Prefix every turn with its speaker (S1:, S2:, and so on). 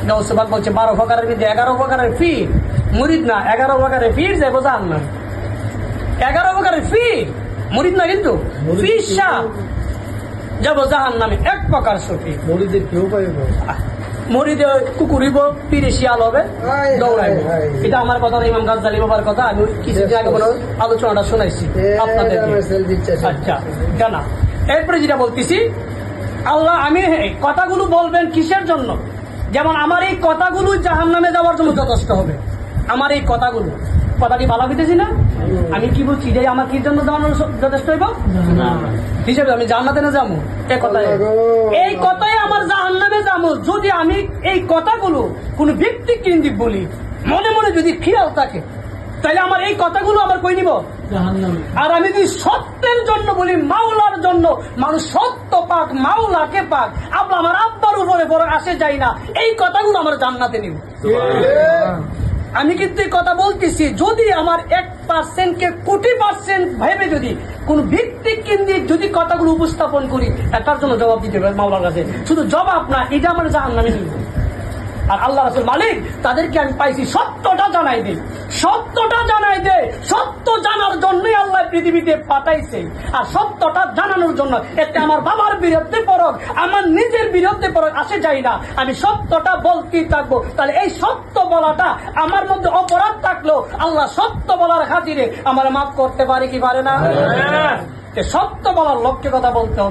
S1: গৌসবাক বলছে 12 প্রকারের মধ্যে 11 প্রকারের ফি মুরিদ না, 11 প্রকারের ফির যাবো জাহান্নামে। 11 প্রকারের ফি মুরিদ না, কিন্তু ফি শাহ যাবো জাহান্নামে। 1 প্রকার সুফি
S2: মুরিদের কেউ পাইব,
S1: মরিদে কুকুরিব, পীরে শিয়াল হবে, দৌড়াইব। এটা আমার কথা না, ইমাম গাজ্জালী বাবার কথা। আমি কিছুদিন আগে কোনো আলোচনাটা শোনাইছি আপনাদেরকে। আচ্ছা জানা। এরপরে যেটা বলতেছি, আল্লাহ আমি কথাগুলো বলবেন কিসের জন্য? যেমন আমার এই কথাগুলো জাহান্নামে যাওয়ার জন্য যথেষ্ট হবে। আমার এই কথাগুলো, কথা কি ভালো হইতেছি না? আমি কি বলছি যে আমার কি জন্য যথেষ্ট হইব হিসেবে আমি জান্নাতে না যাবো? এই কথাই আমার জাহান্নামে যাবো যদি আমি এই কথাগুলো কোন ব্যক্তি কেন্দ্রিক বলি, মনে মনে যদি খেয়াল থাকে, তাহলে আমার এই কথাগুলো আবার কই নিব আর আমি যদি সত্যের জন্য বলি, মাওলার জন্য, মানুষ সত্য পাক, মাওলাকে পাক, আব্বা আমার আব্বার উপরে বড় আসে যাই না, এই কথাগুলো আমার জান্নাতে নিব। আমি কিন্তু এই কথা বলতেছি, যদি আমার 1% কে কোটি % ভেবে যদি কোন ব্যক্তি কেন্দ্রিক যদি কথাগুলো উপস্থাপন করি, তার জন্য জবাব দিতে হবে মাওলার কাছে। শুধু জবাব না, এটা আমার জাহান্নামে নিব। আর আল্লাহ রাসূল মালিক তাদেরকে আমি পাইছি সত্যটা জানাই দে, সত্যটা জানাই দে। সত্য জানার জন্যই আল্লাহ পৃথিবীতে পাঠাইছে। আর সত্যটা জানানোর জন্য, এতে আমার বাবার বিরুদ্ধে পরক, আমার নিজের বিরুদ্ধে পরক আসে যাই না, আমি সত্যটা বলতেই থাকবো। তাহলে এই সত্য বলাটা আমার মধ্যে অপরাধ থাকলো, আল্লাহ সত্য বলার খাতিরে আমার মাফ করতে পারে কি পারে না? সত্য বলার লক্ষ্যে কথা বলতে হবে।